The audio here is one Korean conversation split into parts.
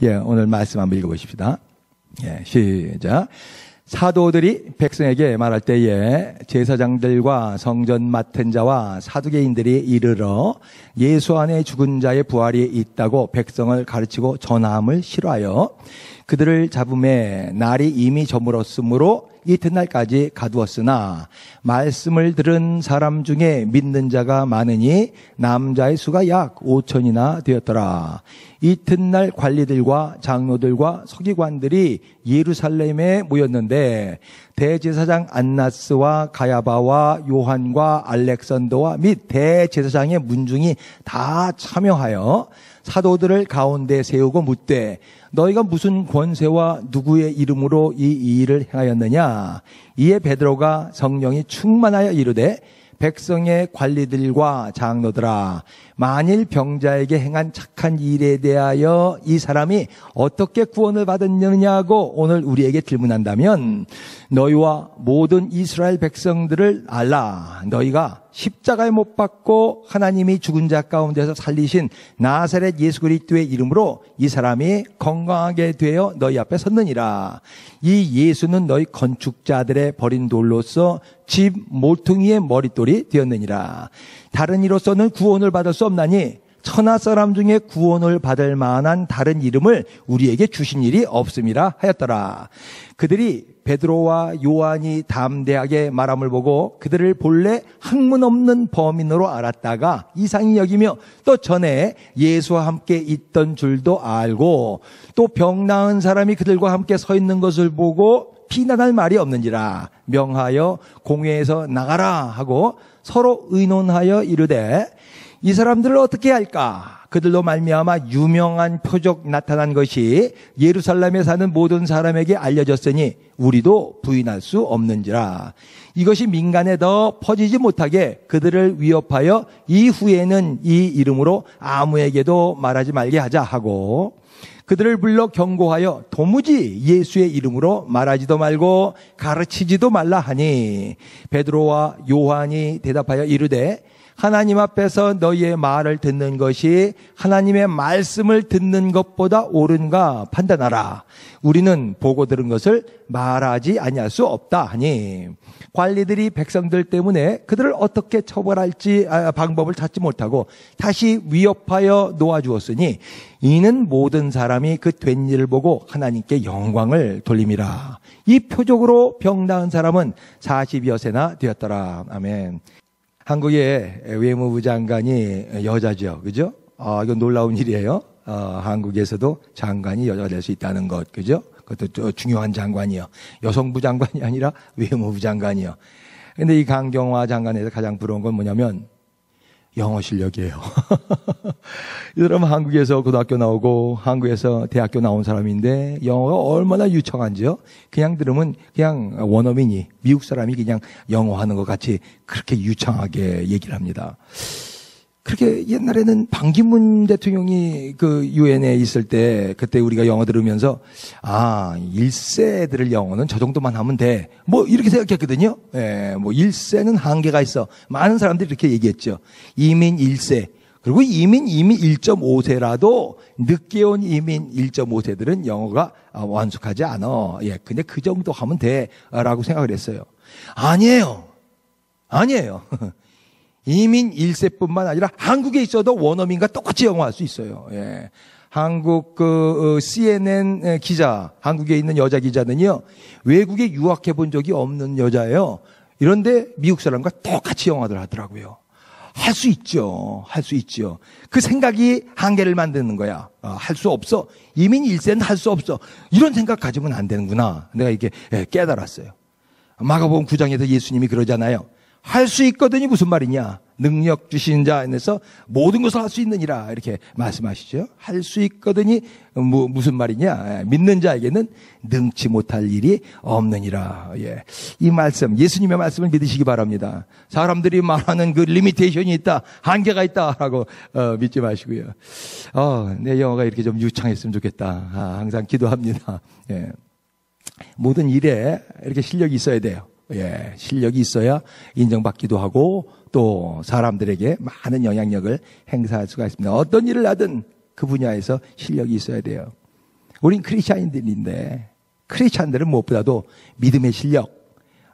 오늘 말씀 한번 읽어보십시다. 시작. 사도들이 백성에게 말할 때에 제사장들과 성전 맡은 자와 사두개인들이 이르러 예수 안에 죽은 자의 부활이 있다고 백성을 가르치고 전함을 싫어하여 그들을 잡음에 날이 이미 저물었으므로 이튿날까지 가두었으나 말씀을 들은 사람 중에 믿는 자가 많으니 남자의 수가 약 5천이나 되었더라. 이튿날 관리들과 장로들과 서기관들이 예루살렘에 모였는데 대제사장 안나스와 가야바와 요한과 알렉산더와 및 대제사장의 문중이 다 참여하여 사도들을 가운데 세우고 묻되 너희가 무슨 권세와 누구의 이름으로 이 일을 행하였느냐? 이에 베드로가 성령이 충만하여 이르되 백성의 관리들과 장로들아, 만일 병자에게 행한 착한 일에 대하여 이 사람이 어떻게 구원을 받았느냐고 오늘 우리에게 질문한다면 너희와 모든 이스라엘 백성들을 알라. 너희가 십자가에 못 박고 하나님이 죽은 자 가운데서 살리신 나사렛 예수 그리스도의 이름으로 이 사람이 건강하게 되어 너희 앞에 섰느니라. 이 예수는 너희 건축자들의 버린 돌로서 집 모퉁이의 머릿돌이 되었느니라. 다른 이로서는 구원을 받을 수 없나니 천하 사람 중에 구원을 받을 만한 다른 이름을 우리에게 주신 일이 없음이라 하였더라. 그들이 베드로와 요한이 담대하게 말함을 보고 그들을 본래 학문 없는 범인으로 알았다가 이상히 여기며 또 전에 예수와 함께 있던 줄도 알고 또 병 나은 사람이 그들과 함께 서 있는 것을 보고 비난할 말이 없는지라 명하여 공회에서 나가라 하고 서로 의논하여 이르되 이 사람들을 어떻게 할까? 그들로 말미암아 유명한 표적 나타난 것이 예루살렘에 사는 모든 사람에게 알려졌으니 우리도 부인할 수 없는지라. 이것이 민간에 더 퍼지지 못하게 그들을 위협하여 이후에는 이 이름으로 아무에게도 말하지 말게 하자 하고 그들을 불러 경고하여 도무지 예수의 이름으로 말하지도 말고 가르치지도 말라 하니 베드로와 요한이 대답하여 이르되 하나님 앞에서 너희의 말을 듣는 것이 하나님의 말씀을 듣는 것보다 옳은가 판단하라. 우리는 보고 들은 것을 말하지 아니할 수 없다 하니 관리들이 백성들 때문에 그들을 어떻게 처벌할지 방법을 찾지 못하고 다시 위협하여 놓아주었으니 이는 모든 사람이 그 된 일을 보고 하나님께 영광을 돌림이라. 이 표적으로 병 나은 사람은 40여 세나 되었더라. 아멘. 한국의 외무부 장관이 여자죠. 그죠? 이건 놀라운 일이에요. 한국에서도 장관이 여자가 될 수 있다는 것. 그죠? 그것도 중요한 장관이요. 여성부 장관이 아니라 외무부 장관이요. 근데 이 강경화 장관에서 가장 부러운 건 뭐냐면 영어 실력이에요. 이 사람은 한국에서 고등학교 나오고 한국에서 대학교 나온 사람인데 영어가 얼마나 유창한지요. 그냥 들으면 그냥 원어민이 미국 사람이 그냥 영어 하는 것 같이 그렇게 유창하게 얘기를 합니다. 그렇게 옛날에는 반기문 대통령이 그 유엔에 있을 때 그때 우리가 영어 들으면서 1세들을 영어는 저 정도만 하면 돼. 뭐 이렇게 생각했거든요. 뭐 1세는 한계가 있어. 많은 사람들이 이렇게 얘기했죠. 이민 1세. 그리고 이민 1.5세라도 늦게 온 이민 1.5세들은 영어가 완숙하지 않아. 근데 그 정도 하면 돼. 라고 생각을 했어요. 아니에요. 이민 1세뿐만 아니라 한국에 있어도 원어민과 똑같이 영어할 수 있어요. 한국 CNN 기자, 한국에 있는 여자 기자는요, 외국에 유학해 본 적이 없는 여자예요. 이런데 미국 사람과 똑같이 영어를 하더라고요. 할 수 있죠. 그 생각이 한계를 만드는 거야. 할 수 없어. 이민 1세는 할 수 없어. 이런 생각 가지면 안 되는구나. 내가 이렇게 깨달았어요. 마가복음 9장에서 예수님이 그러잖아요. 할 수 있거든이 무슨 말이냐? 능력 주신 자 안에서 모든 것을 할 수 있느니라 이렇게 말씀하시죠. 할 수 있거든이 무슨 말이냐? 믿는 자에게는 능치 못할 일이 없느니라. 이 말씀, 예수님의 말씀을 믿으시기 바랍니다. 사람들이 말하는 그 리미테이션이 있다, 한계가 있다라고 믿지 마시고요. 내 영어가 이렇게 좀 유창했으면 좋겠다. 항상 기도합니다. 모든 일에 이렇게 실력이 있어야 돼요. 실력이 있어야 인정받기도 하고 또 사람들에게 많은 영향력을 행사할 수가 있습니다. 어떤 일을 하든 그 분야에서 실력이 있어야 돼요. 우린 크리스찬들인데 크리스찬들은 무엇보다도 믿음의 실력,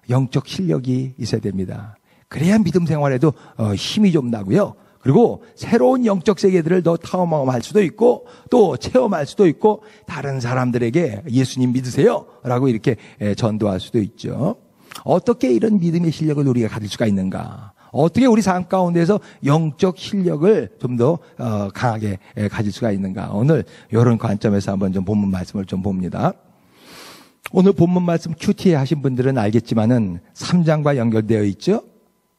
영적 실력이 있어야 됩니다. 그래야 믿음 생활에도 힘이 좀 나고요. 그리고 새로운 영적 세계들을 더 탐험할 수도 있고 또 체험할 수도 있고 다른 사람들에게 예수님 믿으세요 라고 이렇게 전도할 수도 있죠. 어떻게 이런 믿음의 실력을 우리가 가질 수가 있는가? 어떻게 우리 삶 가운데서 영적 실력을 좀 더 강하게 가질 수가 있는가? 오늘 이런 관점에서 한번 좀 본문 말씀을 좀 봅니다. 오늘 본문 말씀 큐티에 하신 분들은 알겠지만은 3장과 연결되어 있죠.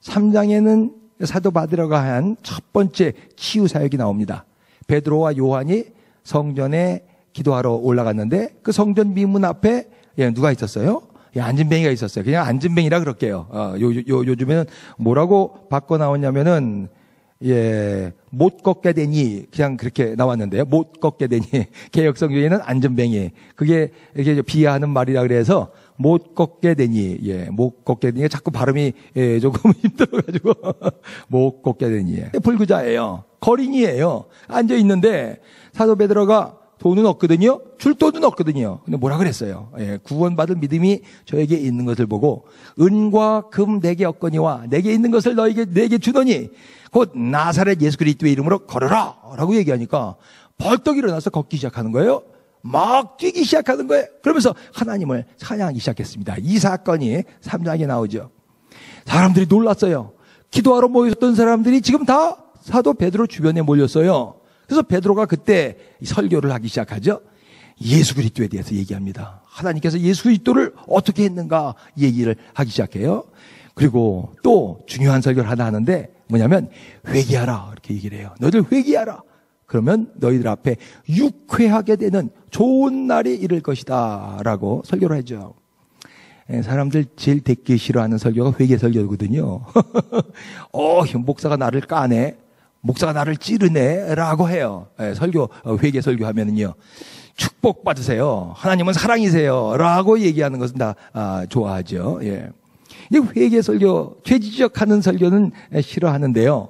3장에는 사도 바드로가 한 첫 번째 치유 사역이 나옵니다. 베드로와 요한이 성전에 기도하러 올라갔는데 그 성전 미문 앞에 누가 있었어요? 안진뱅이가 있었어요. 그냥 안진뱅이라 그럴게요. 요즘에는 뭐라고 바꿔 나왔냐면은 못 걷게 되니 그냥 그렇게 나왔는데요. 못 걷게 되니 개역성경에는 안전뱅이 그게 이렇게 비하하는 말이라 그래서 못 걷게 되니 못 걷게 되니 자꾸 발음이 조금 힘들어가지고 못 걷게 되니 불구자예요. 거린이에요. 앉아 있는데 사도 베드로가 돈은 없거든요. 줄 돈은 없거든요. 근데 뭐라 그랬어요? 구원받을 믿음이 저에게 있는 것을 보고 은과 금 내게 없거니와 내게 있는 것을 내게 주더니 곧 나사렛 예수 그리스도의 이름으로 걸어라 라고 얘기하니까 벌떡 일어나서 걷기 시작하는 거예요. 막 뛰기 시작하는 거예요. 그러면서 하나님을 찬양하기 시작했습니다. 이 사건이 3장에 나오죠. 사람들이 놀랐어요. 기도하러 모였던 사람들이 지금 다 사도 베드로 주변에 몰렸어요. 그래서 베드로가 그때 설교를 하기 시작하죠. 예수 그리스도에 대해서 얘기합니다. 하나님께서 예수 그리스도를 어떻게 했는가 얘기를 하기 시작해요. 그리고 또 중요한 설교를 하나 하는데 뭐냐면 회개하라 이렇게 얘기를 해요. 너희들 회개하라. 그러면 너희들 앞에 육회하게 되는 좋은 날이 이를 것이다 라고 설교를 하죠. 사람들 제일 듣기 싫어하는 설교가 회개 설교거든요. 목사가 나를 까네. 목사가 나를 찌르네 라고 해요. 설교, 회개 설교하면은요. 축복 받으세요. 하나님은 사랑이세요. 라고 얘기하는 것은 다 좋아하죠. 이 회개 설교, 죄 지적하는 설교는 싫어하는데요.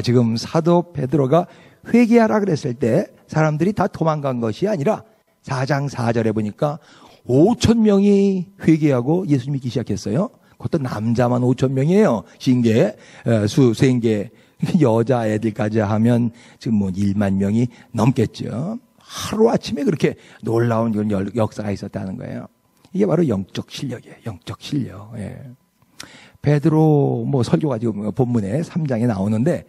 지금 사도 베드로가 회개하라 그랬을 때 사람들이 다 도망간 것이 아니라 4장 4절에 보니까 5,000명이 회개하고 예수 믿기 시작했어요. 그것도 남자만 5,000명이에요. 신계, 수생계. 여자애들까지 하면 지금 1만 명이 넘겠죠. 하루아침에 그렇게 놀라운 역사가 있었다는 거예요. 이게 바로 영적 실력이에요. 영적 실력. 베드로 설교가 지금 본문에 3장에 나오는데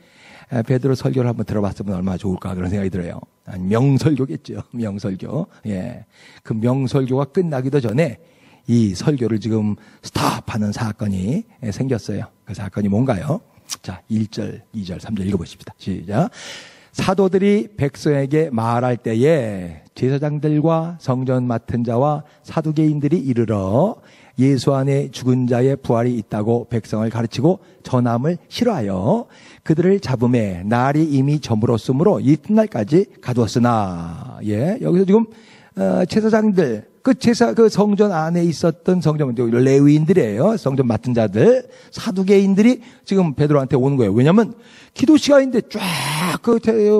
베드로 설교를 한번 들어봤으면 얼마나 좋을까 그런 생각이 들어요. 명설교겠죠. 명설교. 그 명설교가 끝나기도 전에 이 설교를 지금 스탑하는 사건이 생겼어요. 그 사건이 뭔가요? 자, 1절, 2절, 3절 읽어보십시다. 시작. 사도들이 백성에게 말할 때에 제사장들과 성전 맡은 자와 사두개인들이 이르러 예수 안에 죽은 자의 부활이 있다고 백성을 가르치고 전함을 싫어하여 그들을 잡음에 날이 이미 저물었으므로 이튿날까지 가두었으나 여기서 지금 제사장들 그 성전 안에 있었던 레위인들이에요. 성전 맡은 자들, 사두개인들이 지금 베드로한테 오는 거예요. 왜냐면 기도 시간인데 쫙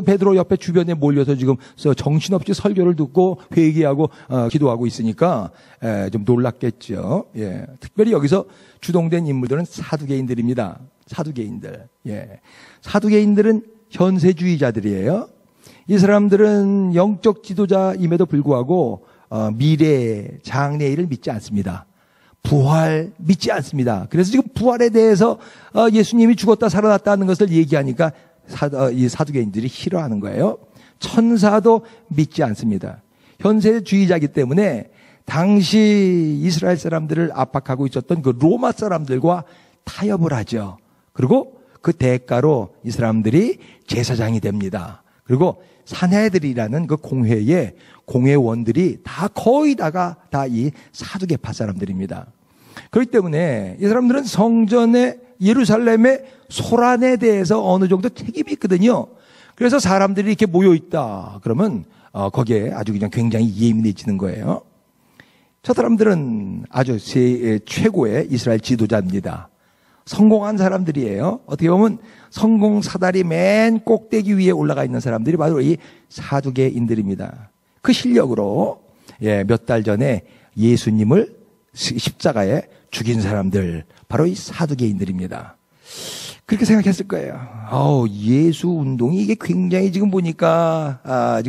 베드로 옆에 주변에 몰려서 지금 정신없이 설교를 듣고 회개하고 기도하고 있으니까 좀 놀랐겠죠. 특별히 여기서 주동된 인물들은 사두개인들입니다. 사두개인들. 사두개인들은 현세주의자들이에요. 이 사람들은 영적 지도자임에도 불구하고 미래, 장래일을 믿지 않습니다. 부활 믿지 않습니다. 그래서 지금 부활에 대해서 예수님이 죽었다 살아났다는 것을 얘기하니까 이 사두개인들이 싫어하는 거예요. 천사도 믿지 않습니다. 현세주의자이기 때문에 당시 이스라엘 사람들을 압박하고 있었던 그 로마 사람들과 타협을 하죠. 그리고 그 대가로 이 사람들이 제사장이 됩니다. 그리고 사내들이라는 그 공회의 공회원들이 거의 다 이 사두개파 사람들입니다. 그렇기 때문에 이 사람들은 성전의 예루살렘의 소란에 대해서 어느 정도 책임이 있거든요. 그래서 사람들이 이렇게 모여 있다 그러면 거기에 아주 그냥 굉장히 예민해지는 거예요. 저 사람들은 아주 최고의 이스라엘 지도자입니다. 성공한 사람들이에요. 어떻게 보면 성공 사다리 맨 꼭대기 위에 올라가 있는 사람들이 바로 이 사두개인들입니다. 그 실력으로 몇 달 전에 예수님을 십자가에 죽인 사람들, 바로 이 사두개인들입니다. 그렇게 생각했을 거예요. 예수 운동이 이게 굉장히 지금 보니까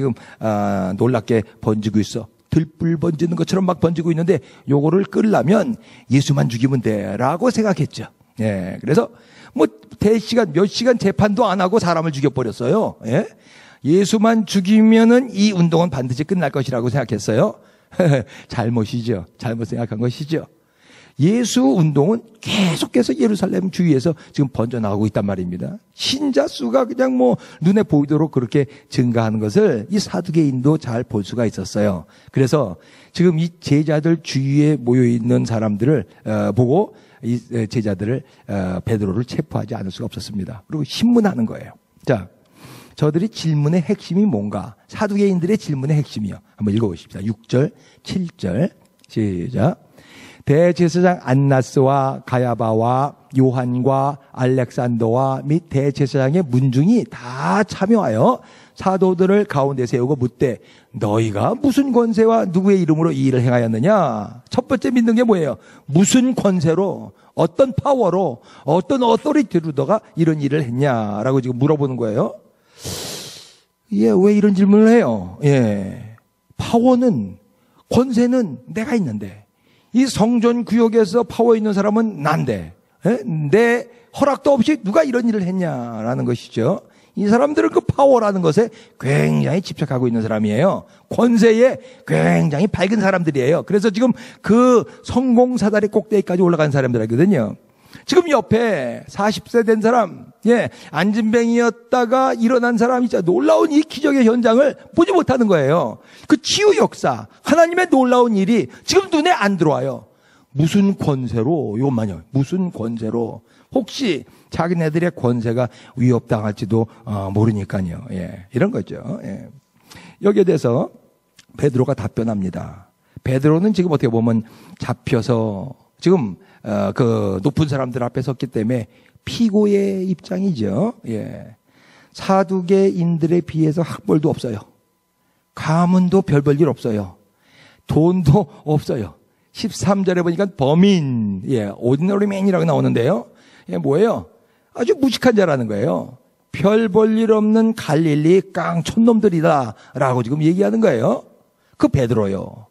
놀랍게 번지고 있어. 들불 번지는 것처럼 막 번지고 있는데 요거를 끌려면 예수만 죽이면 돼라고 생각했죠. 그래서 뭐 몇 시간 재판도 안 하고 사람을 죽여버렸어요. 예수만 죽이면은 이 운동은 반드시 끝날 것이라고 생각했어요. 잘못이죠. 잘못 생각한 것이죠. 예수 운동은 계속해서 예루살렘 주위에서 지금 번져나가고 있단 말입니다. 신자 수가 그냥 뭐 눈에 보이도록 그렇게 증가하는 것을 이 사두개인도 잘 볼 수가 있었어요. 그래서 지금 이 제자들 주위에 모여 있는 사람들을 보고 이 제자들을 베드로를 체포하지 않을 수가 없었습니다. 그리고 신문하는 거예요. 자, 저들이 질문의 핵심이 뭔가? 사두개인들의 질문의 핵심이요. 한번 읽어보십시다. 6절, 7절 시작. 대제사장 안나스와 가야바와 요한과 알렉산더와 및 대제사장의 문중이 다 참여하여 사도들을 가운데 세우고 묻되 너희가 무슨 권세와 누구의 이름으로 이 일을 행하였느냐? 첫 번째 믿는 게 뭐예요? 무슨 권세로, 어떤 파워로, 어떤 어토리티로 너가 이런 일을 했냐라고 지금 물어보는 거예요. 왜 이런 질문을 해요? 파워는, 권세는 내가 있는데 이 성전 구역에서 파워 있는 사람은 난데 내 허락도 없이 누가 이런 일을 했냐라는 것이죠. 이 사람들은 그 파워라는 것에 굉장히 집착하고 있는 사람이에요. 권세에 굉장히 밝은 사람들이에요. 그래서 지금 그 성공 사다리 꼭대기까지 올라간 사람들이거든요. 지금 옆에 40세 된 사람, 안진뱅이였다가 일어난 사람이 진짜 놀라운 이 기적의 현장을 보지 못하는 거예요. 그 치유 역사, 하나님의 놀라운 일이 지금 눈에 안 들어와요. 무슨 권세로, 이것만요. 무슨 권세로. 혹시 자기네들의 권세가 위협당할지도 모르니까요. 이런 거죠. 여기에 대해서 베드로가 답변합니다. 베드로는 지금 어떻게 보면 잡혀서 지금 그 높은 사람들 앞에 섰기 때문에 피고의 입장이죠. 사두개인들에 비해서 학벌도 없어요. 가문도 별 볼 일 없어요. 돈도 없어요. 13절에 보니까 범인, ordinary man이라고 나오는데요. 뭐예요? 아주 무식한 자라는 거예요. 별 볼 일 없는 갈릴리 깡촌놈들이다 라고 지금 얘기하는 거예요. 그 베드로요.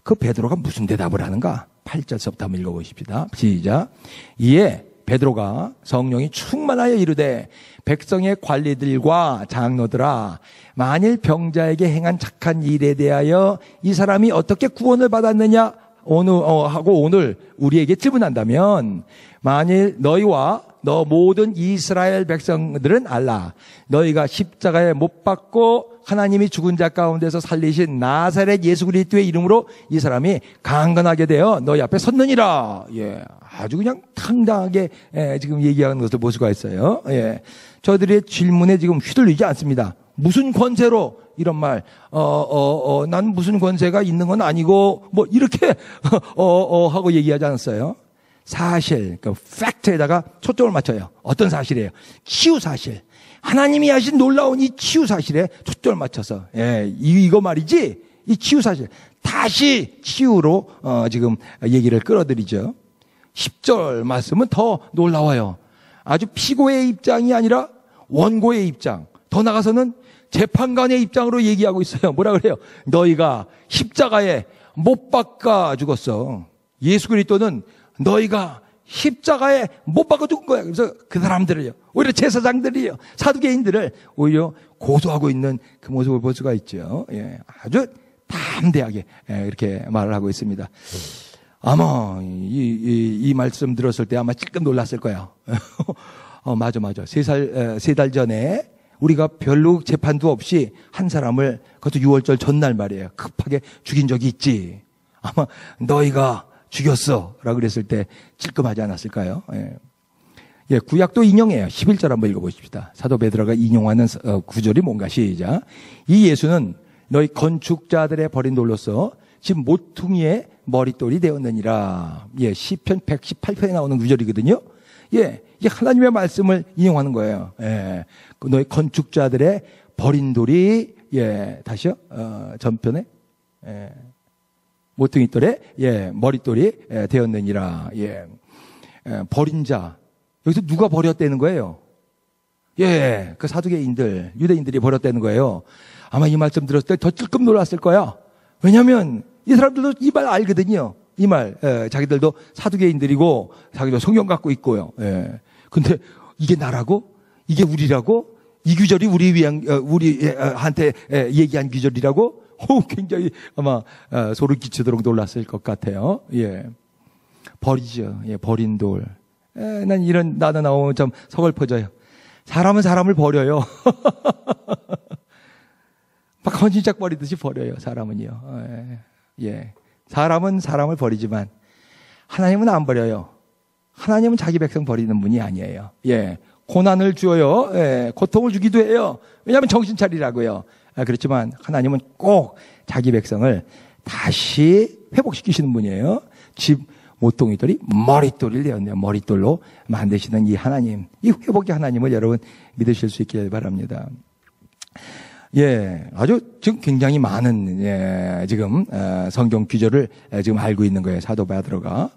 그 베드로가 무슨 대답을 하는가? 8절서부터 한번 읽어보십시다. 시작. 이에 베드로가 성령이 충만하여 이르되 백성의 관리들과 장로들아, 만일 병자에게 행한 착한 일에 대하여 이 사람이 어떻게 구원을 받았느냐 하고 오늘 우리에게 질문한다면, 만일 너희와 너 모든 이스라엘 백성들은 알라. 너희가 십자가에 못 박고 하나님이 죽은 자 가운데서 살리신 나사렛 예수 그리스도의 이름으로 이 사람이 강건하게 되어 너희 앞에 섰느니라. 아주 그냥 당당하게 지금 얘기하는 것을 볼 수가 있어요. 저들의 질문에 지금 휘둘리지 않습니다. 무슨 권세로 이런 말, 난 무슨 권세가 있는 건 아니고 뭐 이렇게 하고 얘기하지 않았어요. 사실, 그 팩트에다가 초점을 맞춰요. 어떤 사실이에요? 치유 사실. 하나님이 하신 놀라운 이 치유 사실에 초점을 맞춰서, 이거 말이지, 이 치유 사실. 다시 치유로, 지금 얘기를 끌어들이죠. 10절 말씀은 더 놀라워요. 아주 피고의 입장이 아니라 원고의 입장. 더 나가서는 재판관의 입장으로 얘기하고 있어요. 뭐라 그래요? 너희가 십자가에 못 박아 죽었어. 예수 그리스도는 너희가 십자가에 못 박아 죽은 거야. 그래서 그 사람들을요, 오히려 제사장들이요, 사두개인들을 오히려 고소하고 있는 그 모습을 볼 수가 있죠. 아주 담대하게 이렇게 말을 하고 있습니다. 아마 이 말씀 들었을 때 아마 찔끔 놀랐을 거예요. 맞아. 세 달 전에 우리가 별로 재판도 없이 한 사람을, 그것도 6월절 전날 말이에요, 급하게 죽인 적이 있지. 아마 너희가 죽였어 라고 그랬을 때 찔끔하지 않았을까요? 구약도 인용해요. 11절 한번 읽어보십시다. 사도 베드로가 인용하는 구절이 뭔가. 시작. 이 예수는 너희 건축자들의 버린 돌로서 지금 모퉁이의 머릿돌이 되었느니라. 시편 118편에 나오는 구절이거든요. 이게 하나님의 말씀을 인용하는 거예요. 너희 건축자들의 버린 돌이 예, 다시요. 전편에 모퉁이 돌에 머릿돌이 되었느니라. 예. 버린 자. 여기서 누가 버렸다는 거예요? 예, 그 사두개인들, 유대인들이 버렸다는 거예요. 아마 이 말씀 들었을 때 더 찔끔 놀랐을 거야. 왜냐하면 이 사람들도 이 말 알거든요. 이 말, 자기들도 사두개인들이고 자기도 성경 갖고 있고요. 예. 근데 이게 나라고? 이게 우리라고? 이 규절이 우리한테 얘기한 규절이라고? 굉장히 아마 소름 끼치도록 놀랐을 것 같아요. 예. 버리죠. 예, 버린 돌. 난 이런 나도 나오면 좀 서글퍼져요. 사람은 사람을 버려요. 막 헌신짝 버리듯이 버려요, 사람은요. 예. 사람은 사람을 버리지만 하나님은 안 버려요. 하나님은 자기 백성 버리는 분이 아니에요. 예. 고난을 주어요. 예. 고통을 주기도 해요. 왜냐하면 정신 차리라고요. 그렇지만 하나님은 꼭 자기 백성을 다시 회복시키시는 분이에요. 집 모퉁이돌이 머릿돌이 되었네요. 머릿돌로 만드시는 이 하나님, 이 회복의 하나님을 여러분 믿으실 수 있길 바랍니다. 예, 아주 지금 굉장히 많은 지금 성경 규절을 지금 알고 있는 거예요. 사도 베드로가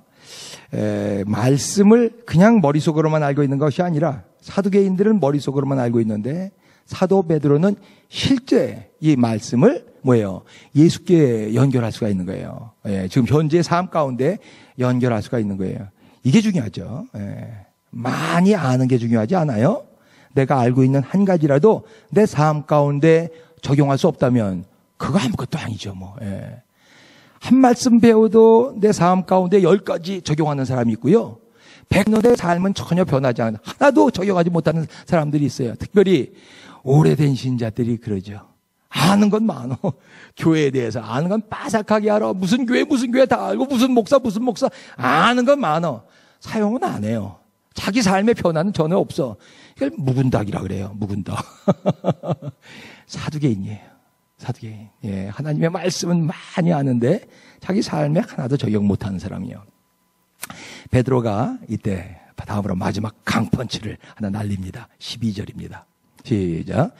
말씀을 그냥 머릿속으로만 알고 있는 것이 아니라 사두개인들은 머릿속으로만 알고 있는데 사도 베드로는 실제 이 말씀을 뭐예요? 예수께 연결할 수가 있는 거예요. 예, 지금 현재의 삶 가운데 연결할 수가 있는 거예요. 이게 중요하죠. 예, 많이 아는 게 중요하지 않아요? 내가 알고 있는 한 가지라도 내 삶 가운데 적용할 수 없다면 그거 아무것도 아니죠. 뭐. 예. 한 말씀 배워도 내 삶 가운데 10가지 적용하는 사람이 있고요. 100년의 삶은 전혀 변하지 않은 하나도 적용하지 못하는 사람들이 있어요. 특별히 오래된 신자들이 그러죠. 아는 건 많어. 교회에 대해서 아는 건 빠삭하게 알아. 무슨 교회 다 알고 무슨 목사 아는 건 많어. 사용은 안 해요. 자기 삶의 변화는 전혀 없어. 이걸 묵은닭이라 그래요. 묵은닭. 사두개인이에요. 사두개인. 예, 하나님의 말씀은 많이 아는데 자기 삶에 하나도 적용 못하는 사람이요. 베드로가 이때 다음으로 마지막 강펀치를 하나 날립니다. 12절입니다. 시작.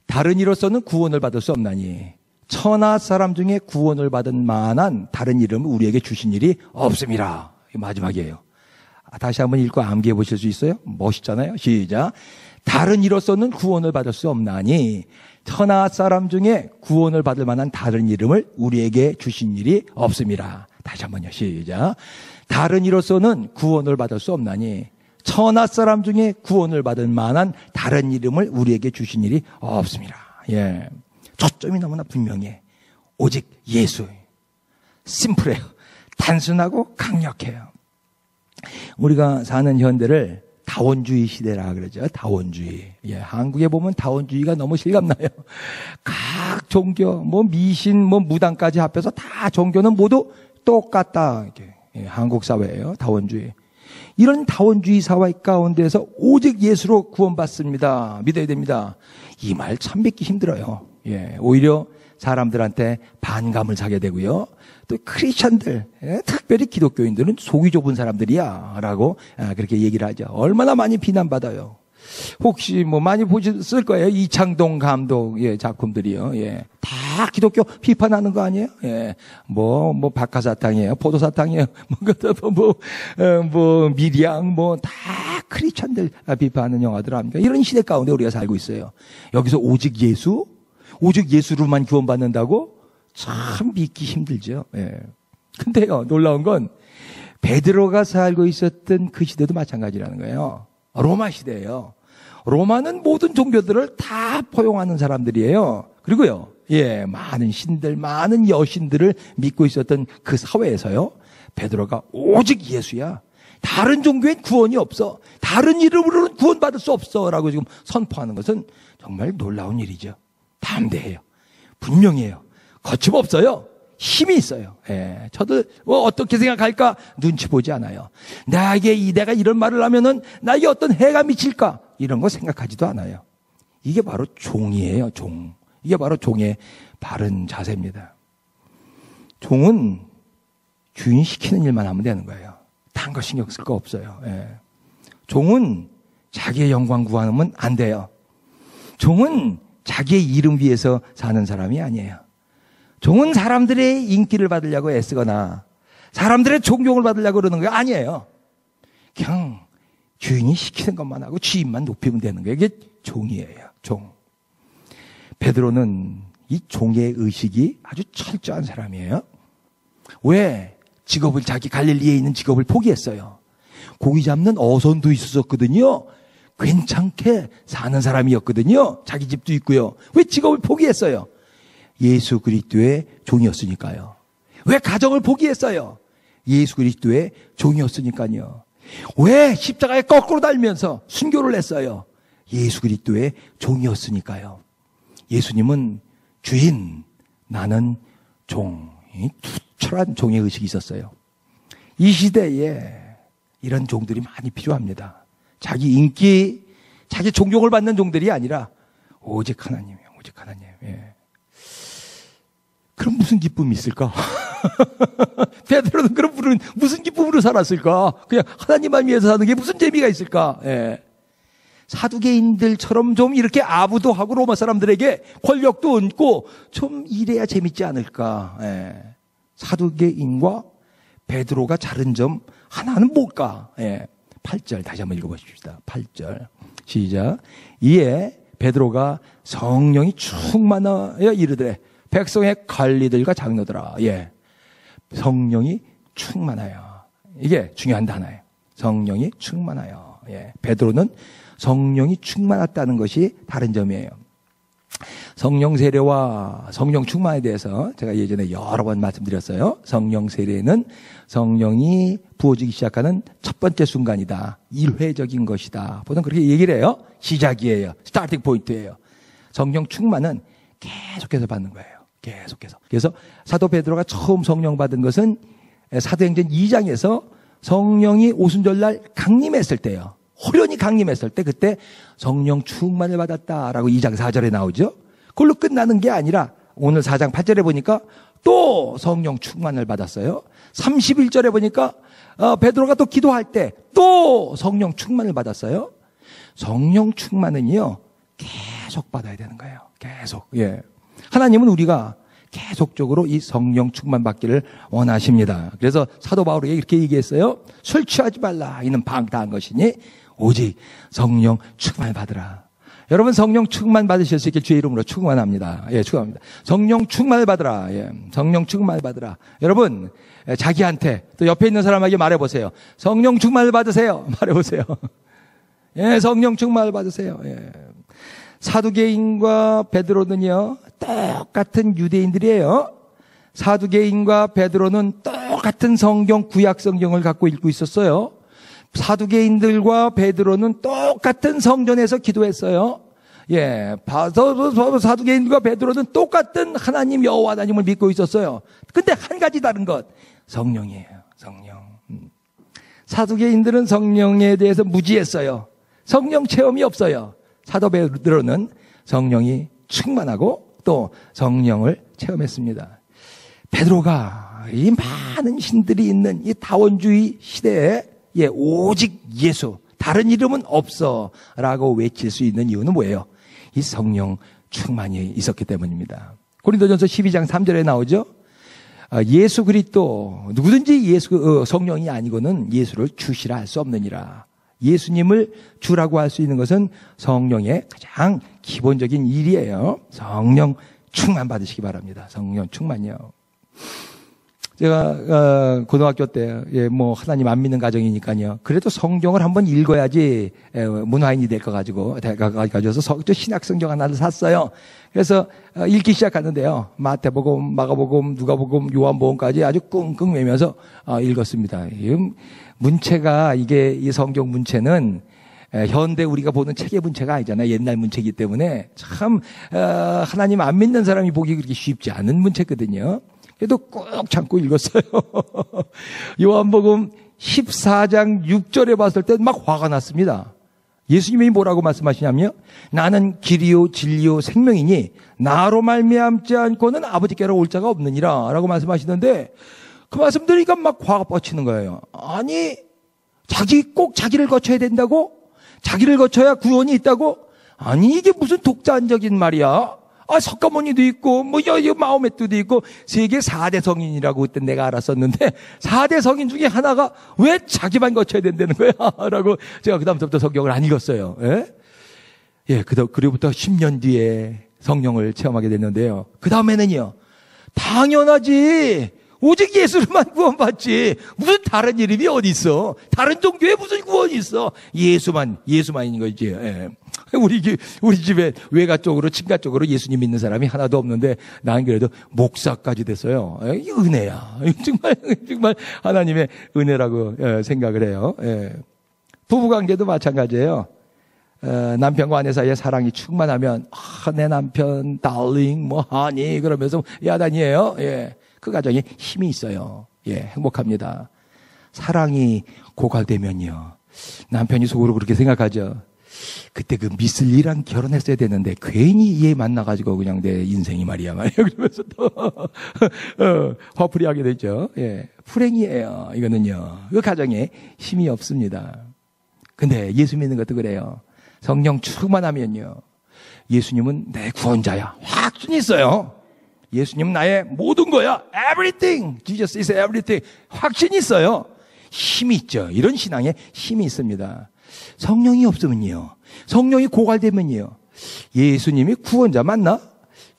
다른 이로서는 구원을 받을 수 없나니 천하 사람 중에 구원을 받은 만한 다른 이름을 우리에게 주신 일이 없음이라. 이 마지막이에요. 다시 한번 읽고 암기해 보실 수 있어요? 멋있잖아요. 시작. 다른 이로서는 구원을 받을 수 없나니 천하 사람 중에 구원을 받을 만한 다른 이름을 우리에게 주신 일이 없음이라. 다시 한번요. 시작. 다른 이로서는 구원을 받을 수 없나니 천하 사람 중에 구원을 받을 만한 다른 이름을 우리에게 주신 일이 없습니다. 예. 초점이 너무나 분명해. 오직 예수. 심플해요. 단순하고 강력해요. 우리가 사는 현대를 다원주의 시대라 그러죠. 다원주의. 예, 한국에 보면 다원주의가 너무 실감나요. 각 종교, 뭐 미신, 뭐 무당까지 합해서 다 종교는 모두 똑같다. 이렇게. 예, 한국 사회예요. 다원주의. 이런 다원주의 사회 가운데서 오직 예수로 구원받습니다. 믿어야 됩니다. 이 말 참 믿기 힘들어요. 예, 오히려 사람들한테 반감을 사게 되고요. 또 크리스찬들, 특별히 기독교인들은 속이 좁은 사람들이야 라고 그렇게 얘기를 하죠. 얼마나 많이 비난받아요. 혹시 뭐 많이 보셨을 거예요. 이창동 감독 작품들이요. 예. 다 기독교 비판하는 거 아니에요? 예. 뭐 박하사탕이에요. 포도사탕이에요. 뭐 미리양 다 크리스찬들 비판하는 영화들 아닙니까? 이런 시대 가운데 우리가 살고 있어요. 여기서 오직 예수로만 구원받는다고? 참 믿기 힘들죠. 예. 근데요, 놀라운 건 베드로가 살고 있었던 그 시대도 마찬가지라는 거예요. 로마 시대예요. 로마는 모든 종교들을 다 포용하는 사람들이에요. 그리고요, 예, 많은 신들, 많은 여신들을 믿고 있었던 그 사회에서요, 베드로가 오직 예수야. 다른 종교엔 구원이 없어. 다른 이름으로는 구원받을 수 없어. 라고 지금 선포하는 것은 정말 놀라운 일이죠. 담대해요. 분명해요. 거침없어요. 힘이 있어요. 예, 저도 어떻게 생각할까 눈치 보지 않아요. 내가 이런 말을 하면은 나에게 어떤 해가 미칠까 이런 거 생각하지도 않아요. 이게 바로 종이에요. 종. 이게 바로 종의 바른 자세입니다. 종은 주인 시키는 일만 하면 되는 거예요. 딴 거 신경 쓸 거 없어요. 예. 종은 자기의 영광 구하면 안 돼요. 종은 자기의 이름 위해서 사는 사람이 아니에요. 종은 사람들의 인기를 받으려고 애쓰거나 사람들의 존경을 받으려고 그러는 거 아니에요. 그냥 주인이 시키는 것만 하고 주인만 높이면 되는 거예요. 이게 종이에요. 종. 베드로는 이 종의 의식이 아주 철저한 사람이에요. 왜 직업을 자기 갈릴리에 있는 직업을 포기했어요? 고기 잡는 어선도 있었거든요. 괜찮게 사는 사람이었거든요. 자기 집도 있고요. 왜 직업을 포기했어요? 예수 그리스도의 종이었으니까요. 왜 가정을 포기했어요? 예수 그리스도의 종이었으니까요. 왜 십자가에 거꾸로 달면서 순교를 했어요? 예수 그리스도의 종이었으니까요. 예수님은 주인, 나는 종. 투철한 종의 의식이 있었어요. 이 시대에 이런 종들이 많이 필요합니다. 자기 인기, 자기 존경을 받는 종들이 아니라 오직 하나님이에요. 오직 하나님. 예. 그럼 무슨 기쁨이 있을까? 베드로는 그럼 무슨 기쁨으로 살았을까? 그냥 하나님만 위해서 사는 게 무슨 재미가 있을까? 예. 사두개인들처럼 좀 이렇게 아부도 하고 로마 사람들에게 권력도 얻고 좀 이래야 재밌지 않을까? 예. 사두개인과 베드로가 다른 점 하나는 뭘까? 예. 8절 다시 한번 읽어보십시다. 8절 시작. 이에 베드로가 성령이 충만하여 이르되 백성의 관리들과 장로들아. 예. 성령이 충만하여. 이게 중요한 단어예요. 성령이 충만하여. 예. 베드로는 성령이 충만했다는 것이 다른 점이에요. 성령 세례와 성령 충만에 대해서 제가 예전에 여러 번 말씀드렸어요. 성령 세례는 성령이 부어지기 시작하는 첫 번째 순간이다. 일회적인 것이다. 보통 그렇게 얘기를 해요. 시작이에요. 스타팅 포인트예요. 성령 충만은 계속해서 받는 거예요. 계속해서. 그래서 사도 베드로가 처음 성령 받은 것은 사도행전 2장에서 성령이 오순절날 강림했을 때예요. 호련히 강림했을 때 그때 성령 충만을 받았다라고 2장 4절에 나오죠. 그걸로 끝나는 게 아니라 오늘 4장 8절에 보니까 또 성령 충만을 받았어요. 31절에 보니까 베드로가 또 기도할 때 또 성령 충만을 받았어요. 성령 충만은요 계속 받아야 되는 거예요. 계속. 예. 하나님은 우리가 계속적으로 이 성령 충만 받기를 원하십니다. 그래서 사도 바울이 이렇게 얘기했어요. 술 취하지 말라. 이는 방탕한 것이니 오직 성령 충만 받으라. 여러분 성령 충만 받으실 수 있길 주의 이름으로 축원합니다. 예, 축원합니다. 성령 충만을 받으라. 예, 성령 충만을 받으라. 여러분 자기한테 또 옆에 있는 사람에게 말해보세요. 성령 충만을 받으세요. 말해보세요. 예, 성령 충만을 받으세요. 예. 사두개인과 베드로는요 똑같은 유대인들이에요. 사두개인과 베드로는 똑같은 성경 구약 성경을 갖고 읽고 있었어요. 사두개인들과 베드로는 똑같은 성전에서 기도했어요. 예, 사두개인들과 베드로는 똑같은 하나님 여호와 하나님을 믿고 있었어요. 근데 한 가지 다른 것, 성령이에요. 성령. 사두개인들은 성령에 대해서 무지했어요. 성령 체험이 없어요. 사도 베드로는 성령이 충만하고 또 성령을 체험했습니다. 베드로가 이 많은 신들이 있는 이 다원주의 시대에 오직 예수, 다른 이름은 없어 라고 외칠 수 있는 이유는 뭐예요? 이 성령 충만이 있었기 때문입니다. 고린도전서 12장 3절에 나오죠. 예수 그리스도 누구든지 성령이 아니고는 예수를 주시라 할 수 없느니라. 예수님을 주라고 할 수 있는 것은 성령의 가장 기본적인 일이에요. 성령 충만 받으시기 바랍니다. 성령 충만이요. 제가 고등학교 때 하나님 안 믿는 가정이니까요. 그래도 성경을 한번 읽어야지 문화인이 될 거 가지고 가져서 신약 성경 하나를 샀어요. 그래서 읽기 시작하는데요. 마태복음, 마가복음, 누가복음, 요한복음까지 아주 끙끙 매면서 읽었습니다. 문체가 이 성경 문체는 현대 우리가 보는 책의 문체가 아니잖아요. 옛날 문체이기 때문에 참 하나님 안 믿는 사람이 보기 그렇게 쉽지 않은 문체거든요. 그래도 꼭 참고 읽었어요. 요한복음 14장 6절에 봤을 때 막 화가 났습니다. 예수님이 뭐라고 말씀하시냐면요. 나는 길이요 진리요 생명이니 나로 말미암지 않고는 아버지께로 올 자가 없느니라 라고 말씀하시는데 그 말씀 들으니까 막 화가 뻗치는 거예요. 아니 꼭 자기를 거쳐야 된다고? 자기를 거쳐야 구원이 있다고? 아니 이게 무슨 독자적인 말이야? 석가모니도 있고 마호메트도 있고 세계 4대 성인이라고 그때 내가 알았었는데 4대 성인 중에 하나가 왜 자기만 거쳐야 된다는 거야? 라고 제가 그다음부터 성경을 안 읽었어요. 그리고부터 10년 뒤에 성령을 체험하게 됐는데요. 그 다음에는요, 당연하지. 오직 예수로만 구원받지. 무슨 다른 이름이 어디 있어? 다른 종교에 무슨 구원이 있어? 예수만인 거지. 우리 집에 외가 쪽으로, 친가 쪽으로 예수님 믿는 사람이 하나도 없는데, 난 그래도 목사까지 됐어요. 이게 은혜야. 정말 하나님의 은혜라고 생각을 해요. 부부관계도 마찬가지예요. 남편과 아내 사이에 사랑이 충만하면, 내 남편, 달링, 하니, 그러면서 야단이에요. 그 가정에 힘이 있어요. 행복합니다. 사랑이 고갈되면요, 남편이 속으로 그렇게 생각하죠. 그때 그 미슬리랑 결혼했어야 되는데 괜히 얘 만나가지고 그냥 내 인생이 말이야. 그러면서 또 화풀이 하게 되죠. 불행이에요. 이거는요, 그 가정에 힘이 없습니다. 근데 예수 믿는 것도 그래요. 성령 충만하면요, 예수님은 내 구원자야. 확신이 있어요. 예수님은 나의 모든 거야. Everything. Jesus is everything. 확신이 있어요. 힘이 있죠. 이런 신앙에 힘이 있습니다. 성령이 없으면요, 성령이 고갈되면요, 예수님이 구원자 맞나?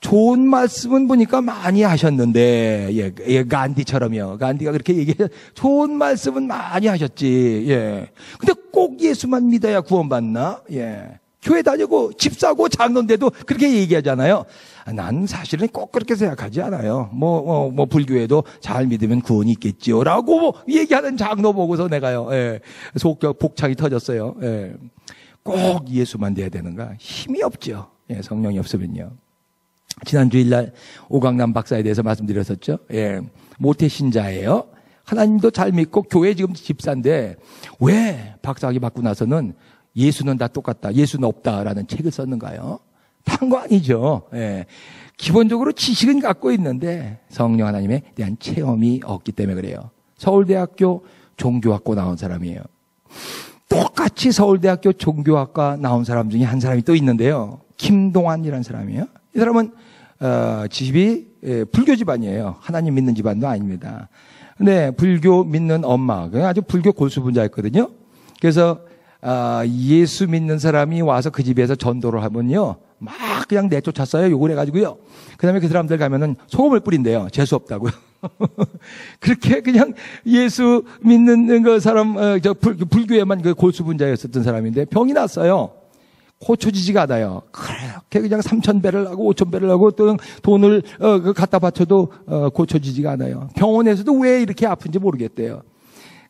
좋은 말씀은 보니까 많이 하셨는데, 간디처럼요. 간디가 그렇게 얘기해요. 좋은 말씀은 많이 하셨지. 근데 꼭 예수만 믿어야 구원받나? 교회 다니고 집 사고 장로인데도 그렇게 얘기하잖아요. 난 사실은 꼭 그렇게 생각하지 않아요. 불교에도 잘 믿으면 구원이 있겠지요. 라고 얘기하는 장로 보고서 내가요, 복창이 터졌어요. 꼭 예수만 돼야 되는가? 힘이 없죠. 성령이 없으면요. 지난 주일날 오강남 박사에 대해서 말씀드렸었죠. 모태신자예요. 하나님도 잘 믿고 교회 지금 집사인데 왜 박사학위 받고 나서는 예수는 다 똑같다, 예수는 없다라는 책을 썼는가요? 딴 거 아니죠. 기본적으로 지식은 갖고 있는데 성령 하나님에 대한 체험이 없기 때문에 그래요. 서울대학교 종교학과 나온 사람이에요. 똑같이 서울대학교 종교학과 나온 사람 중에 한 사람이 또 있는데요. 김동환이라는 사람이에요. 이 사람은 집이 불교 집안이에요. 하나님 믿는 집안도 아닙니다. 근데 불교 믿는 엄마, 아주 불교 골수분자였거든요. 그래서 예수 믿는 사람이 와서 그 집에서 전도를 하면요, 막 그냥 내쫓았어요. 욕을 해가지고요. 그 다음에 그 사람들 가면은 소금을 뿌린대요. 재수 없다고요. 그렇게 그냥 예수 믿는 그 사람, 불교에만 그 골수분자였었던 사람인데 병이 났어요. 고쳐지지가 않아요. 그렇게 그냥 3,000배를 하고 5,000배를 하고 또 돈을 갖다 바쳐도 고쳐지지가 않아요. 병원에서도 왜 이렇게 아픈지 모르겠대요.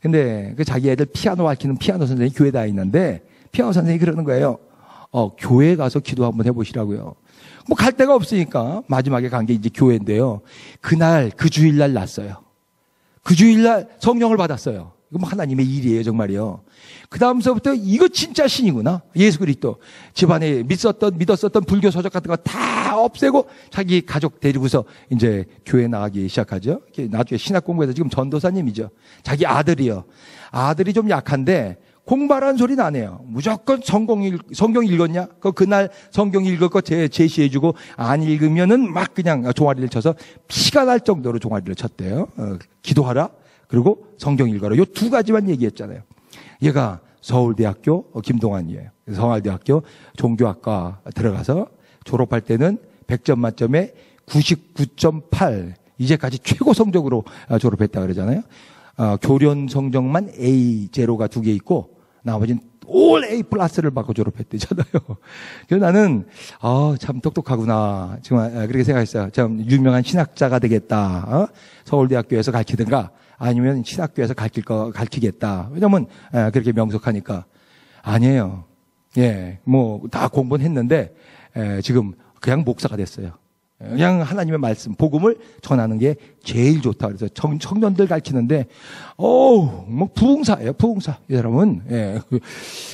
근데 그 자기 애들 피아노 가르치는 피아노 선생님이 교회에 다 있는데 피아노 선생님이 그러는 거예요. 교회에 가서 기도 한번 해보시라고요. 갈 데가 없으니까 마지막에 간 게 이제 교회인데요. 그날 그 주일날 났어요. 그 주일날 성령을 받았어요. 이거 하나님의 일이에요, 정말이요. 그 다음서부터 이거 진짜 신이구나. 예수 그리스도. 집안에 믿었었던 불교 서적 같은 거 다 없애고 자기 가족 데리고서 이제 교회 나가기 시작하죠. 나중에 신학 공부해서 지금 전도사님이죠. 자기 아들이요. 아들이 좀 약한데 공부하라는 소리는 안 해요. 무조건 성경 읽었냐? 그날 성경 읽을 거 제시해주고 안 읽으면은 막 그냥 종아리를 쳐서 피가 날 정도로 종아리를 쳤대요. 기도하라. 그리고 성경 읽어라. 요 두 가지만 얘기했잖아요. 얘가 서울대학교 김동환이에요. 서울대학교 종교학과 들어가서 졸업할 때는 100점 만점에 99.8, 이제까지 최고 성적으로 졸업했다 그러잖아요. 교련 성적만 A0가 2개 있고 나머지는 올 A 플러스를 받고 졸업했대잖아요. 그래서 나는 참 똑똑하구나 정말 그렇게 생각했어요. 참 유명한 신학자가 되겠다. 서울대학교에서 가르치든가 아니면 신학교에서 가르치겠다. 왜냐면 그렇게 명석하니까. 아니에요. 다 공부는 했는데 지금 그냥 목사가 됐어요. 그냥 하나님의 말씀, 복음을 전하는 게 제일 좋다. 그래서 청년들 가르치는데, 부흥사예요, 부흥사. 이 사람은,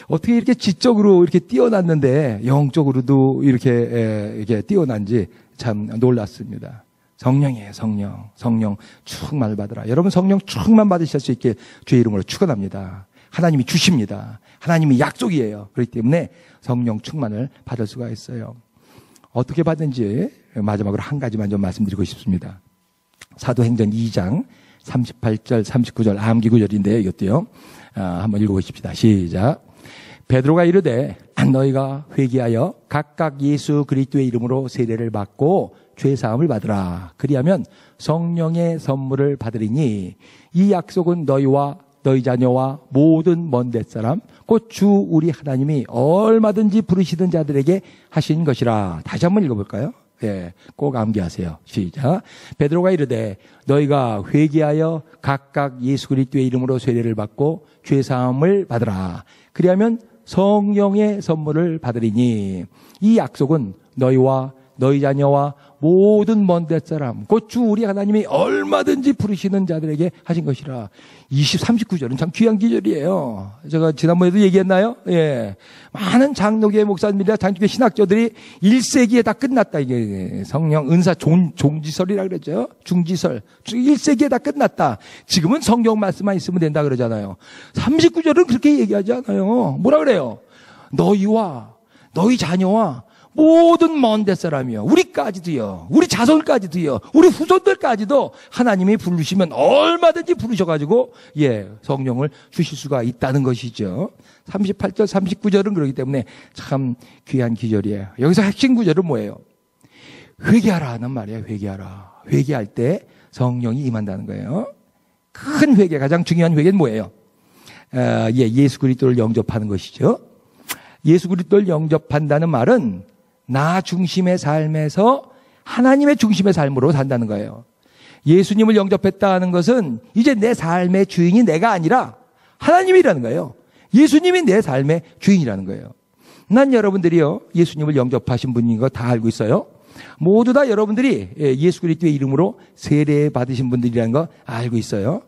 어떻게 이렇게 지적으로 이렇게 뛰어났는데, 영적으로도 이렇게 뛰어난지 참 놀랐습니다. 성령이에요, 성령. 성령 충만을 받으라. 여러분 성령 충만 받으실 수 있게 주의 이름으로 축원합니다. 하나님이 주십니다. 하나님의 약속이에요. 그렇기 때문에 성령 충만을 받을 수가 있어요. 어떻게 받는지 마지막으로 한 가지만 좀 말씀드리고 싶습니다. 사도행전 2장 38절 39절 암기 구절인데요. 이것도요. 한번 읽어보십시다. 시작. 베드로가 이르되 너희가 회개하여 각각 예수 그리스도의 이름으로 세례를 받고 죄사함을 받으라. 그리하면 성령의 선물을 받으리니 이 약속은 너희와 너희 자녀와 모든 먼 땔사람 곧 주 우리 하나님이 얼마든지 부르시던 자들에게 하신 것이라. 다시 한번 읽어볼까요? 예, 꼭 암기하세요. 시작. 베드로가 이르되 너희가 회개하여 각각 예수 그리스도의 이름으로 세례를 받고 죄사함을 받으라. 그리하면 성령의 선물을 받으리니 이 약속은 너희와 너희 자녀와 모든 먼 땔사람 곧 주 우리 하나님이 얼마든지 부르시는 자들에게 하신 것이라. 39절은 참 귀한 기절이에요. 제가 지난번에도 얘기했나요? 예. 많은 장로교회 목사님들이나 장로교회 신학자들이 1세기에 다 끝났다. 이게 성령 은사 종지설이라 그랬죠. 중지설. 1세기에 다 끝났다. 지금은 성경 말씀만 있으면 된다 그러잖아요. 39절은 그렇게 얘기하지 않아요. 뭐라 그래요? 너희와 너희 자녀와 모든 먼 땔사람이요. 우리까지도요. 우리 자손까지도요. 우리 후손들까지도 하나님이 부르시면 얼마든지 부르셔가지고 성령을 주실 수가 있다는 것이죠. 38절 39절은 그렇기 때문에 참 귀한 기절이에요. 여기서 핵심 구절은 뭐예요? 회개하라 하는 말이에요. 회개하라. 회개할 때 성령이 임한다는 거예요. 큰 회개, 가장 중요한 회개는 뭐예요? 예수 그리스도를 영접하는 것이죠. 예수 그리스도를 영접한다는 말은 나 중심의 삶에서 하나님의 중심의 삶으로 산다는 거예요. 예수님을 영접했다는 것은 이제 내 삶의 주인이 내가 아니라 하나님이라는 거예요. 예수님이 내 삶의 주인이라는 거예요. 난 여러분들이요, 예수님을 영접하신 분인 거 다 알고 있어요. 모두 다 여러분들이 예수 그리스도의 이름으로 세례 받으신 분들이라는 거 알고 있어요.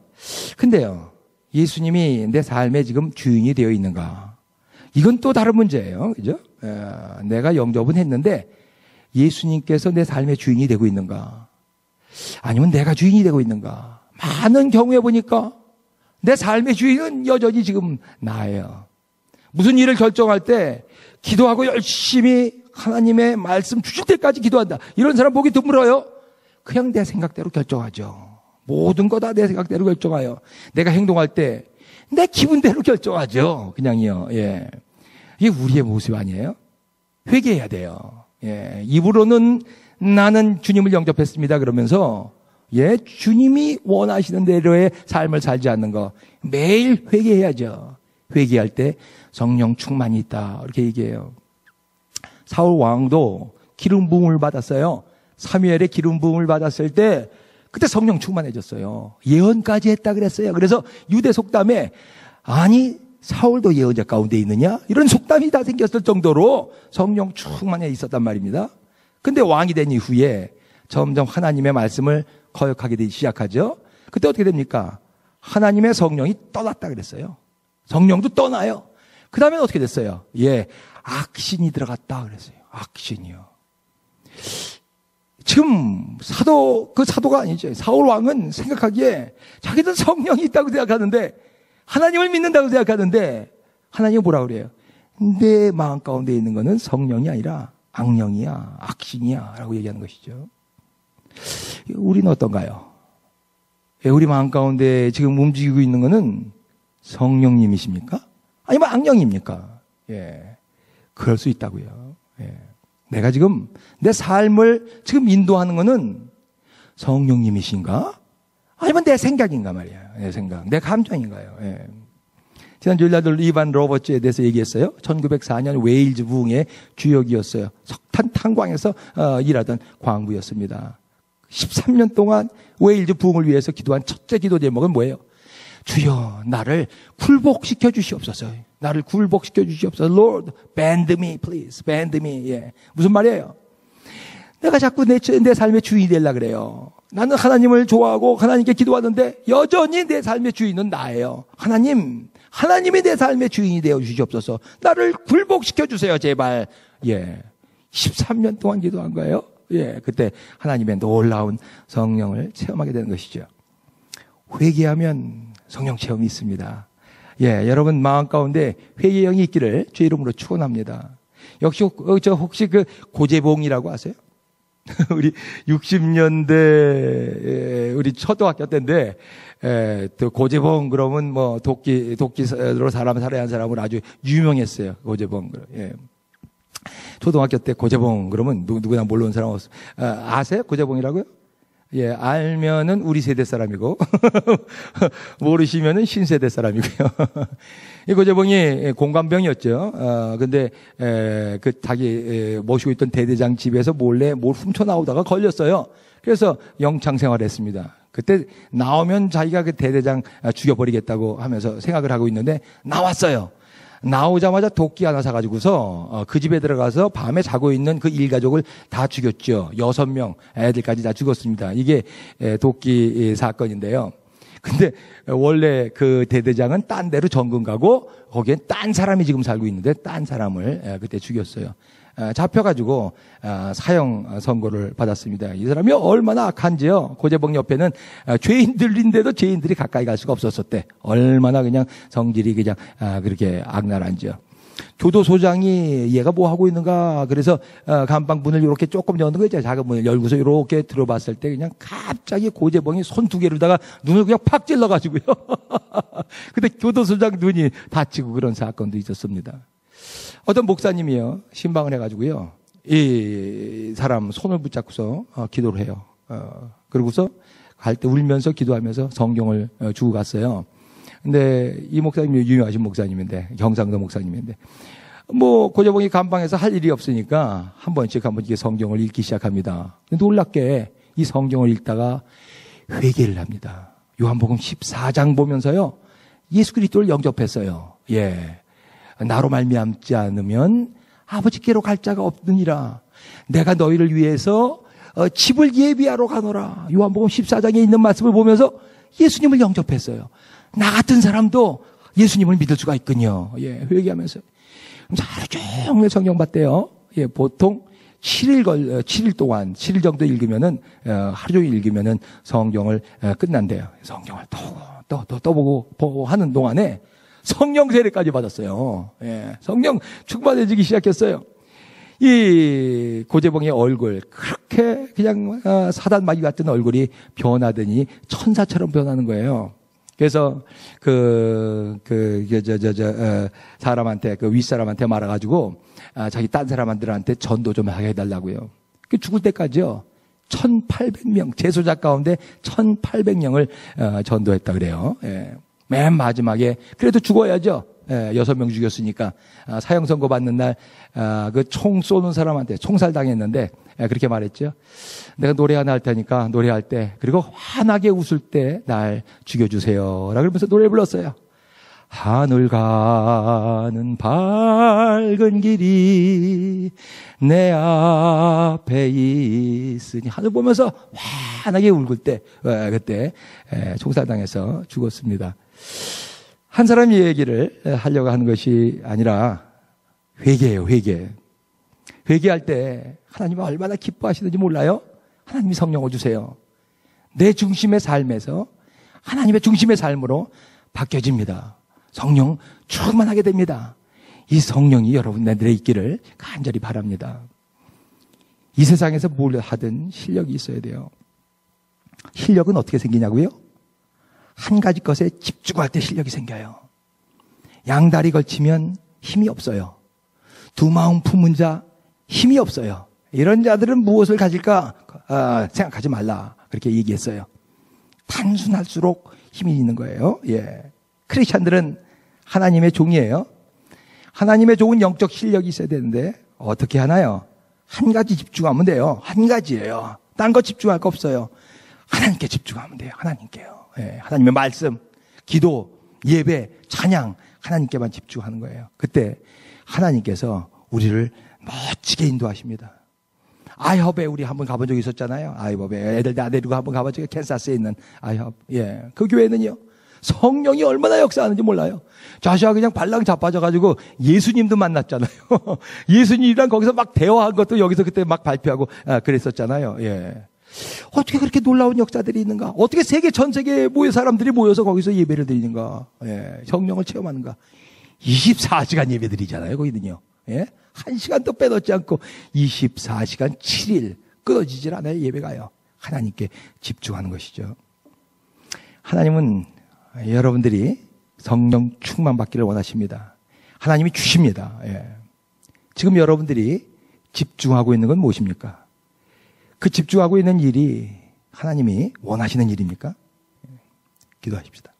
근데요, 예수님이 내 삶의 지금 주인이 되어 있는가? 이건 또 다른 문제예요. 그죠? 내가 영접은 했는데 예수님께서 내 삶의 주인이 되고 있는가? 아니면 내가 주인이 되고 있는가? 많은 경우에 보니까 내 삶의 주인은 여전히 지금 나예요. 무슨 일을 결정할 때 기도하고 열심히 하나님의 말씀 주실 때까지 기도한다. 이런 사람 보기 드물어요. 그냥 내 생각대로 결정하죠. 모든 거 다 내 생각대로 결정해요. 내가 행동할 때 내 기분대로 결정하죠. 그냥요. 예. 이게 우리의 모습 아니에요? 회개해야 돼요. 예. 입으로는 나는 주님을 영접했습니다. 그러면서 주님이 원하시는 대로의 삶을 살지 않는 거 매일 회개해야죠. 회개할 때 성령 충만이 있다. 이렇게 얘기해요. 사울 왕도 기름 부음을 받았어요. 사무엘의 기름 부음을 받았을 때 그때 성령 충만해졌어요. 예언까지 했다 그랬어요. 그래서 유대 속담에 아니 사울도 예언자 가운데 있느냐? 이런 속담이 다 생겼을 정도로 성령 충만해 있었단 말입니다. 근데 왕이 된 이후에 점점 하나님의 말씀을 거역하게 되기 시작하죠. 그때 어떻게 됩니까? 하나님의 성령이 떠났다 그랬어요. 성령도 떠나요. 그 다음에 어떻게 됐어요? 악신이 들어갔다 그랬어요. 악신이요. 지금 사도가 아니죠. 사울 왕은 생각하기에 자기는 성령이 있다고 생각하는데 하나님을 믿는다고 생각하는데 하나님이 뭐라 그래요? 내 마음 가운데 있는 거는 성령이 아니라 악령이야, 악신이야 라고 얘기하는 것이죠. 우리는 어떤가요? 우리 마음 가운데 지금 움직이고 있는 거는 성령님이십니까? 아니면 악령입니까? 그럴 수 있다고요. 내가 지금 내 삶을 지금 인도하는 거는 성령님이신가? 아니면 내 생각인가 말이야. 내 생각, 내 감정인가요? 지난 주일날 이반 로버츠에 대해서 얘기했어요. 1904년 웨일즈 부흥의 주역이었어요. 석탄 탄광에서 일하던 광부였습니다. 13년 동안 웨일즈 부흥을 위해서 기도한 첫째 기도 제목은 뭐예요? 주여 나를 굴복시켜 주시옵소서. 나를 굴복시켜 주시옵소서. Lord, bend me, please. bend me. 무슨 말이에요? 내가 자꾸 내 삶의 주인이 되려고 그래요. 나는 하나님을 좋아하고 하나님께 기도하는데 여전히 내 삶의 주인은 나예요. 하나님이 내 삶의 주인이 되어 주시옵소서. 나를 굴복시켜 주세요, 제발. 13년 동안 기도한 거예요. 그때 하나님의 놀라운 성령을 체험하게 되는 것이죠. 회개하면 성령 체험이 있습니다. 예, 여러분 마음 가운데 회개의 영이 있기를 주 이름으로 축원합니다. 역시 혹시 그 고재봉이라고 아세요? 우리 60년대 우리 초등학교 때인데 또 고재봉 그러면 뭐 도끼로 사람 살해한 사람으로 아주 유명했어요. 고재봉. 예. 초등학교 때 고재봉 그러면 누구나 모르는 사람 없어요. 아세요? 고재봉이라고요? 예, 알면은 우리 세대 사람이고 모르시면은 신세대 사람이고요. 이 고재봉이 공관병이었죠. 근데 그 자기 모시고 있던 대대장 집에서 몰래 뭘 훔쳐 나오다가 걸렸어요. 그래서 영창 생활했습니다. 그때 나오면 자기가 그 대대장 죽여버리겠다고 하면서 생각을 하고 있는데 나왔어요. 나오자마자 도끼 하나 사가지고서 그 집에 들어가서 밤에 자고 있는 그 일가족을 다 죽였죠. 6명 애들까지 다 죽었습니다. 이게 도끼 사건인데요. 근데 원래 그 대대장은 딴 데로 전근 가고 거기엔 딴 사람이 지금 살고 있는데 딴 사람을 그때 죽였어요. 잡혀가지고 사형 선고를 받았습니다. 이 사람이 얼마나 악한지요. 고재봉 옆에는 죄인들인데도 죄인들이 가까이 갈 수가 없었대. 얼마나 그냥 성질이 그냥 그렇게 악랄한지요. 교도소장이 얘가 뭐 하고 있는가 그래서 감방 문을 이렇게 조금 여는 거 있잖아요. 작은 문을 열고서 이렇게 들어봤을 때 그냥 갑자기 고재봉이 손 2개로다가 눈을 그냥 팍 찔러가지고요. 근데 교도소장 눈이 다치고 그런 사건도 있었습니다. 어떤 목사님이요 신방을 해가지고요 이 사람 손을 붙잡고서 기도를 해요. 그러고서 갈 때 울면서 기도하면서 성경을 주고 갔어요. 근데 이 목사님이 유명하신 목사님인데 경상도 목사님인데 뭐 고재봉이 감방에서 할 일이 없으니까 한 번씩 이게 성경을 읽기 시작합니다. 놀랍게 이 성경을 읽다가 회개를 합니다. 요한복음 14장 보면서요 예수 그리스도를 영접했어요. 예. 나로 말미암지 않으면 아버지께로 갈 자가 없느니라. 내가 너희를 위해서 집을 예비하러 가노라. 요한복음 14장에 있는 말씀을 보면서 예수님을 영접했어요. 나 같은 사람도 예수님을 믿을 수가 있군요. 예, 회개하면서. 하루 종일 성경 봤대요. 예, 보통 7일 동안, 7일 정도 읽으면은, 하루 종일 읽으면은 성경을 끝난대요. 성경을 또 보고 하는 동안에 성령 세례까지 받았어요. 예, 성령 충만해지기 시작했어요. 이 고재봉의 얼굴 그렇게 그냥 사단 마귀 같은 얼굴이 변하더니 천사처럼 변하는 거예요. 그래서 사람한테 윗사람한테 말아가지고 자기 딴 사람들한테 전도 좀 하게 해달라고요. 죽을 때까지요 1,800명 제소자 가운데 1,800명을 전도했다 그래요. 예. 맨 마지막에 그래도 죽어야죠. 6명 죽였으니까 사형 선고 받는 날 그 총 쏘는 사람한테 총살 당했는데 그렇게 말했죠. 내가 노래 하나 할 테니까 노래할 때 그리고 환하게 웃을 때 날 죽여주세요 라고 그러면서 노래 불렀어요. 하늘 가는 밝은 길이 내 앞에 있으니 하늘 보면서 환하게 울을 때 그때 총살당해서 죽었습니다. 한 사람이 얘기를 하려고 하는 것이 아니라 회개예요. 회개할 때 하나님은 얼마나 기뻐하시는지 몰라요? 하나님이 성령을 주세요. 내 중심의 삶에서 하나님의 중심의 삶으로 바뀌어집니다. 성령 충만하게 됩니다. 이 성령이 여러분들에 있기를 간절히 바랍니다. 이 세상에서 뭘 하든 실력이 있어야 돼요. 실력은 어떻게 생기냐고요? 한 가지 것에 집중할 때 실력이 생겨요. 양다리 걸치면 힘이 없어요. 두 마음 품은 자 힘이 없어요. 이런 자들은 무엇을 가질까 생각하지 말라 그렇게 얘기했어요. 단순할수록 힘이 있는 거예요. 예. 크리스찬들은 하나님의 종이에요. 하나님의 종은 영적 실력이 있어야 되는데 어떻게 하나요? 한 가지 집중하면 돼요. 한 가지예요. 딴 거 집중할 거 없어요. 하나님께 집중하면 돼요. 하나님께요. 예, 하나님의 말씀, 기도, 예배, 찬양 하나님께만 집중하는 거예요. 그때 하나님께서 우리를 멋지게 인도하십니다. 아이헙에 우리 한번 가본 적이 있었잖아요. 아이헙에 애들 다 데리고 한번 가본 적이 캔사스에 있는 아이헙. 예, 그 교회는요. 성령이 얼마나 역사하는지 몰라요. 자샤가 그냥 발랑 자빠져가지고 예수님도 만났잖아요. 예수님이랑 거기서 막 대화한 것도 여기서 그때 막 발표하고 그랬었잖아요. 예. 어떻게 그렇게 놀라운 역사들이 있는가? 어떻게 전 세계에 사람들이 모여서 거기서 예배를 드리는가? 예, 성령을 체험하는가? 24시간 예배 드리잖아요, 거기는요. 예? 1시간도 빼놓지 않고 24시간 7일 끊어지질 않아요, 예배가요. 하나님께 집중하는 것이죠. 하나님은 여러분들이 성령 충만받기를 원하십니다. 하나님이 주십니다. 예. 지금 여러분들이 집중하고 있는 건 무엇입니까? 그 집중하고 있는 일이 하나님이 원하시는 일입니까? 기도하십시다.